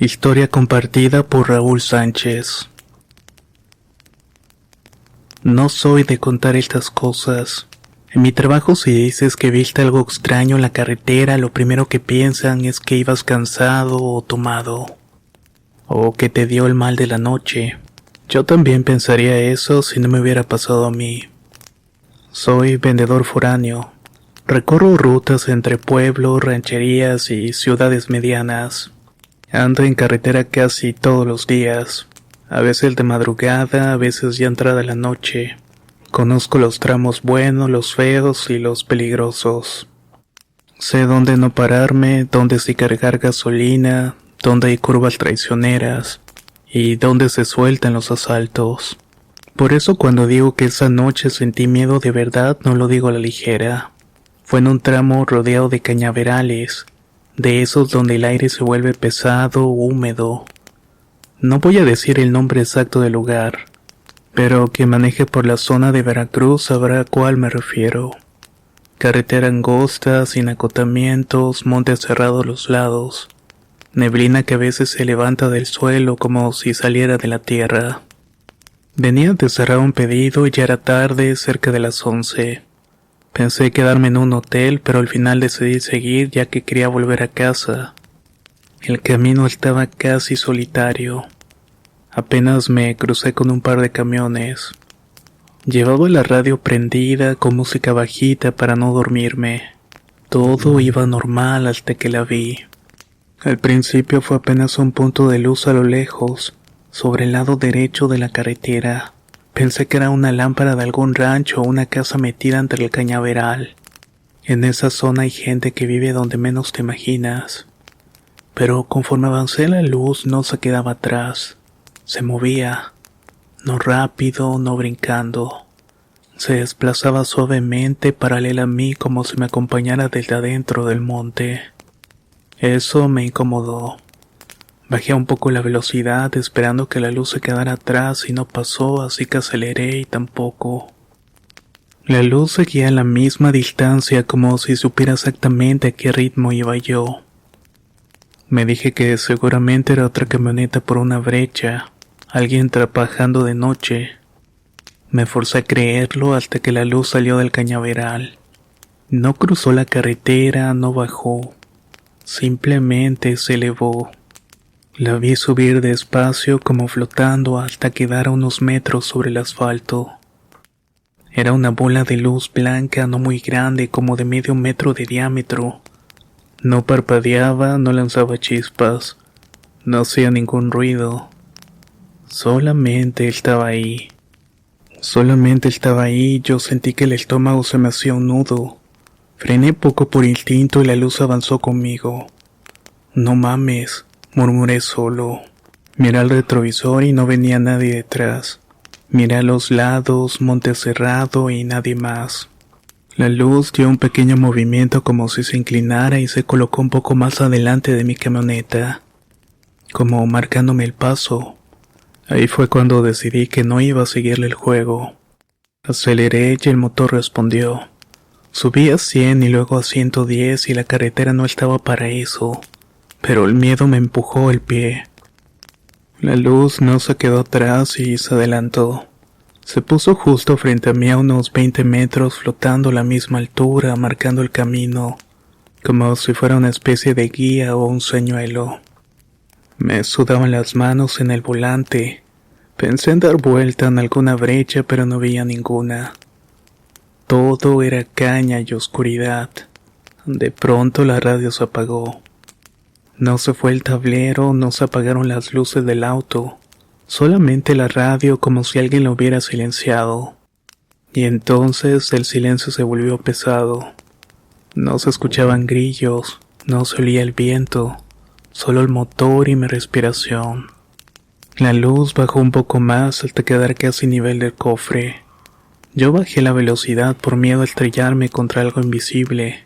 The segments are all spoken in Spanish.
Historia compartida por Raúl Sánchez. No soy de contar estas cosas. En mi trabajo, si dices que viste algo extraño en la carretera, lo primero que piensan es que ibas cansado o tomado, o que te dio el mal de la noche. Yo también pensaría eso si no me hubiera pasado a mí. Soy vendedor foráneo. Recorro rutas entre pueblos, rancherías y ciudades medianas. Ando en carretera casi todos los días, a veces de madrugada, a veces ya entrada la noche. Conozco los tramos buenos, los feos y los peligrosos. Sé dónde no pararme, dónde sí cargar gasolina, dónde hay curvas traicioneras y dónde se sueltan los asaltos. Por eso cuando digo que esa noche sentí miedo de verdad, no lo digo a la ligera. Fue en un tramo rodeado de cañaverales, de esos donde el aire se vuelve pesado o húmedo. No voy a decir el nombre exacto del lugar, pero quien maneje por la zona de Veracruz sabrá a cuál me refiero. Carretera angosta, sin acotamientos, montes cerrados a los lados, neblina que a veces se levanta del suelo como si saliera de la tierra. Venía de cerrar un pedido y ya era tarde, cerca de las 11. Pensé quedarme en un hotel, pero al final decidí seguir ya que quería volver a casa. El camino estaba casi solitario. Apenas me crucé con un par de camiones. Llevaba la radio prendida con música bajita para no dormirme. Todo iba normal hasta que la vi. Al principio fue apenas un punto de luz a lo lejos, sobre el lado derecho de la carretera. Pensé que era una lámpara de algún rancho o una casa metida entre el cañaveral. En esa zona hay gente que vive donde menos te imaginas. Pero conforme avancé la luz no se quedaba atrás. Se movía. No rápido, no brincando. Se desplazaba suavemente paralela a mí como si me acompañara desde adentro del monte. Eso me incomodó. Bajé un poco la velocidad esperando que la luz se quedara atrás y no pasó, así que aceleré y tampoco. La luz seguía a la misma distancia como si supiera exactamente a qué ritmo iba yo. Me dije que seguramente era otra camioneta por una brecha, alguien trabajando de noche. Me forcé a creerlo hasta que la luz salió del cañaveral. No cruzó la carretera, no bajó. Simplemente se elevó. La vi subir despacio como flotando hasta quedar a unos metros sobre el asfalto. Era una bola de luz blanca no muy grande, como de medio metro de diámetro. No parpadeaba, no lanzaba chispas, no hacía ningún ruido. Solamente estaba ahí. Solamente estaba ahí, yo sentí que el estómago se me hacía un nudo. Frené poco por instinto y la luz avanzó conmigo. No mames, murmuré solo. Miré al retrovisor y no venía nadie detrás. Miré a los lados, monte cerrado y nadie más. La luz dio un pequeño movimiento como si se inclinara y se colocó un poco más adelante de mi camioneta, como marcándome el paso. Ahí fue cuando decidí que no iba a seguirle el juego. Aceleré y el motor respondió. Subí a 100 y luego a 110 y la carretera no estaba para eso. Pero el miedo me empujó el pie. La luz no se quedó atrás y se adelantó. Se puso justo frente a mí a unos 20 metros, flotando a la misma altura, marcando el camino, como si fuera una especie de guía o un señuelo. Me sudaban las manos en el volante. Pensé en dar vuelta en alguna brecha, pero no veía ninguna. Todo era caña y oscuridad. De pronto la radio se apagó. No se fue el tablero, no se apagaron las luces del auto, solamente la radio como si alguien lo hubiera silenciado. Y entonces el silencio se volvió pesado. No se escuchaban grillos, no se olía el viento, solo el motor y mi respiración. La luz bajó un poco más hasta quedar casi a nivel del cofre. Yo bajé la velocidad por miedo a estrellarme contra algo invisible.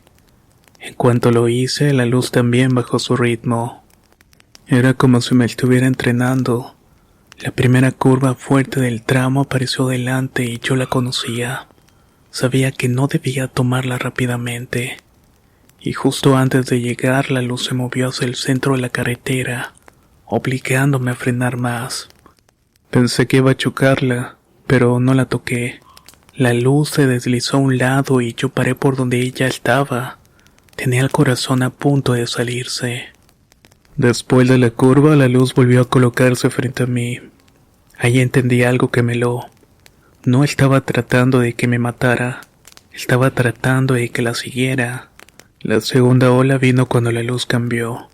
En cuanto lo hice, la luz también bajó su ritmo. Era como si me estuviera entrenando. La primera curva fuerte del tramo apareció delante y yo la conocía. Sabía que no debía tomarla rápidamente. Y justo antes de llegar, la luz se movió hacia el centro de la carretera, obligándome a frenar más. Pensé que iba a chocarla, pero no la toqué. La luz se deslizó a un lado y yo paré por donde ella estaba. Tenía el corazón a punto de salirse. Después de la curva, la luz volvió a colocarse frente a mí. Ahí entendí algo que me heló. No estaba tratando de que me matara, estaba tratando de que la siguiera. La segunda ola vino cuando la luz cambió.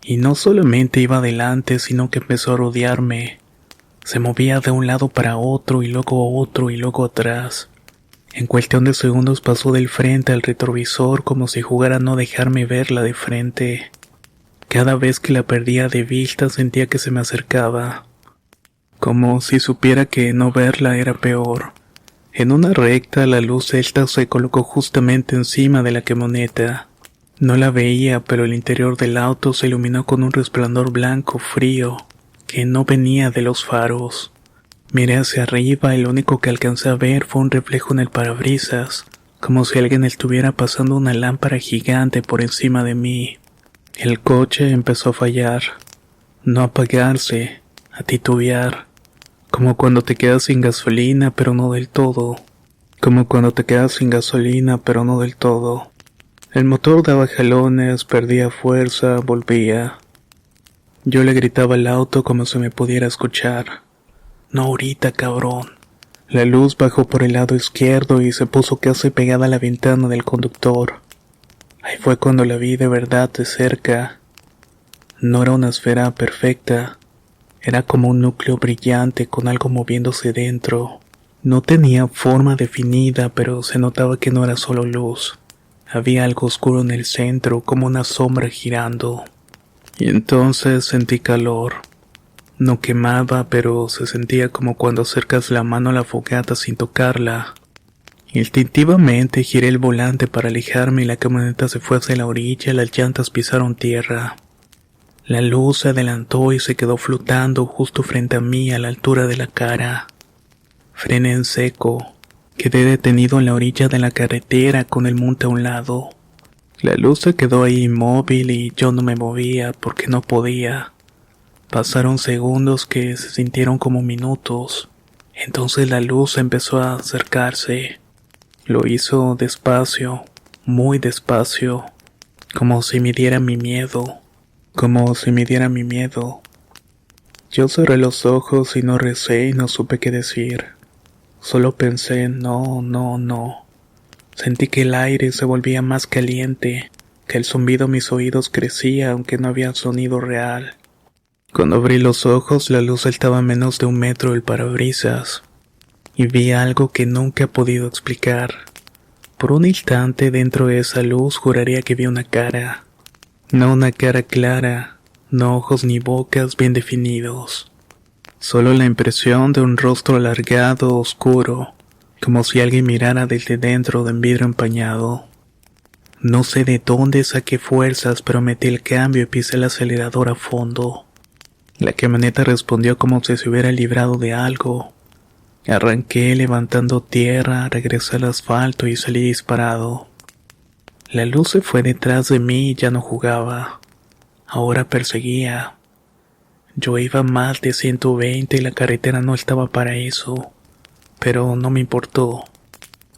Y no solamente iba adelante, sino que empezó a rodearme. Se movía de un lado para otro y luego atrás. En cuestión de segundos pasó del frente al retrovisor como si jugara a no dejarme verla de frente. Cada vez que la perdía de vista sentía que se me acercaba. Como si supiera que no verla era peor. En una recta la luz esta se colocó justamente encima de la camioneta. No la veía, pero el interior del auto se iluminó con un resplandor blanco frío que no venía de los faros. Miré hacia arriba y lo único que alcancé a ver fue un reflejo en el parabrisas, como si alguien estuviera pasando una lámpara gigante por encima de mí. El coche empezó a fallar, no a apagarse, a titubear, como cuando te quedas sin gasolina pero no del todo, El motor daba jalones, perdía fuerza, volvía. Yo le gritaba al auto como si me pudiera escuchar. No ahorita, cabrón. La luz bajó por el lado izquierdo y se puso casi pegada a la ventana del conductor. Ahí fue cuando la vi de verdad de cerca. No era una esfera perfecta. Era como un núcleo brillante con algo moviéndose dentro. No tenía forma definida, pero se notaba que no era solo luz. Había algo oscuro en el centro, como una sombra girando. Y entonces sentí calor. No quemaba, pero se sentía como cuando acercas la mano a la fogata sin tocarla. Instintivamente giré el volante para alejarme y la camioneta se fue hacia la orilla y las llantas pisaron tierra. La luz se adelantó y se quedó flotando justo frente a mí a la altura de la cara. Frené en seco. Quedé detenido en la orilla de la carretera con el monte a un lado. La luz se quedó ahí inmóvil y yo no me movía porque no podía. Pasaron segundos que se sintieron como minutos. Entonces la luz empezó a acercarse. Lo hizo despacio, muy despacio, como si midiera mi miedo. Yo cerré los ojos y no recé y no supe qué decir. Solo pensé, no. Sentí que el aire se volvía más caliente, que el zumbido en mis oídos crecía aunque no había sonido real. Cuando abrí los ojos, la luz estaba a menos de 1 metro del parabrisas, y vi algo que nunca he podido explicar. Por un instante dentro de esa luz juraría que vi una cara. No una cara clara, no ojos ni bocas bien definidos. Solo la impresión de un rostro alargado, oscuro, como si alguien mirara desde dentro de un vidrio empañado. No sé de dónde saqué fuerzas, pero metí el cambio y pisé el acelerador a fondo. La camioneta respondió como si se hubiera librado de algo. Arranqué levantando tierra, regresé al asfalto y salí disparado. La luz se fue detrás de mí y ya no jugaba. Ahora perseguía. Yo iba más de 120 y la carretera no estaba para eso. Pero no me importó.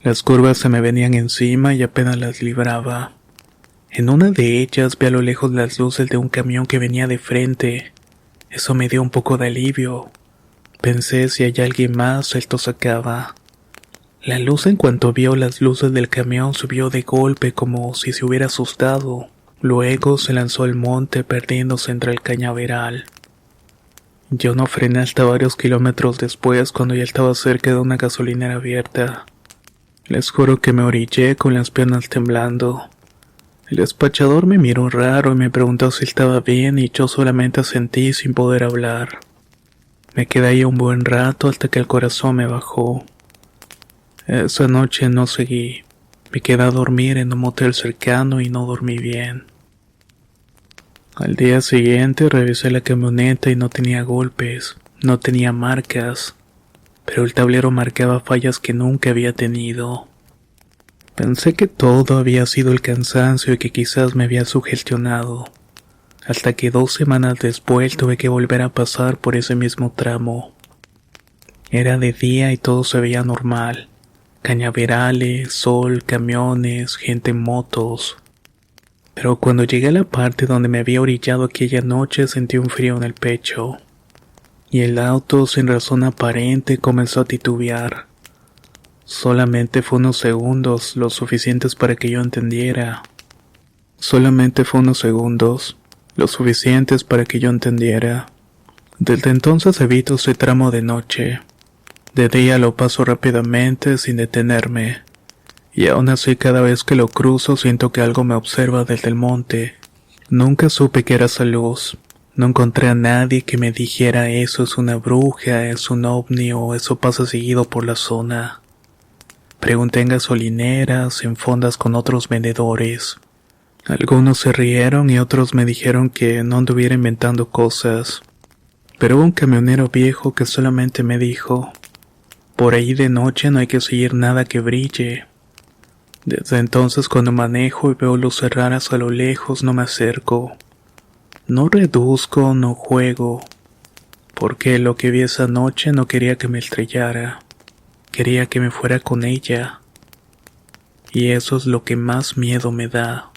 Las curvas se me venían encima y apenas las libraba. En una de ellas vi a lo lejos las luces de un camión que venía de frente. Eso me dio un poco de alivio. Pensé si hay alguien más, esto se acaba. La luz en cuanto vio las luces del camión subió de golpe como si se hubiera asustado. Luego se lanzó al monte perdiéndose entre el cañaveral. Yo no frené hasta varios kilómetros después cuando ya estaba cerca de una gasolinera abierta. Les juro que me orillé con las piernas temblando. El despachador me miró raro y me preguntó si estaba bien y yo solamente asentí sin poder hablar. Me quedé ahí un buen rato hasta que el corazón me bajó. Esa noche no seguí. Me quedé a dormir en un motel cercano y no dormí bien. Al día siguiente revisé la camioneta y no tenía golpes, no tenía marcas, pero el tablero marcaba fallas que nunca había tenido. Pensé que todo había sido el cansancio y que quizás me había sugestionado. hasta que 2 semanas después tuve que volver a pasar por ese mismo tramo. Era de día y todo se veía normal. Cañaverales, sol, camiones, gente en motos. Pero cuando llegué a la parte donde me había orillado aquella noche sentí un frío en el pecho. Y el auto, sin razón aparente, comenzó a titubear. Solamente fue unos segundos, lo suficientes para que yo entendiera. Solamente fue unos segundos, lo suficientes para que yo entendiera. Desde entonces evito ese tramo de noche. De día lo paso rápidamente sin detenerme. Y aún así cada vez que lo cruzo siento que algo me observa desde el monte. Nunca supe que era esa luz. No encontré a nadie que me dijera eso es una bruja, es un ovni o eso pasa seguido por la zona. Pregunté en gasolineras, en fondas con otros vendedores. Algunos se rieron y otros me dijeron que no anduviera inventando cosas. Pero hubo un camionero viejo que solamente me dijo, por ahí de noche no hay que seguir nada que brille. Desde entonces cuando manejo y veo luces raras a lo lejos no me acerco. No reduzco, no juego, porque lo que vi esa noche no quería que me estrellara. Quería que me fuera con ella. Y eso es lo que más miedo me da.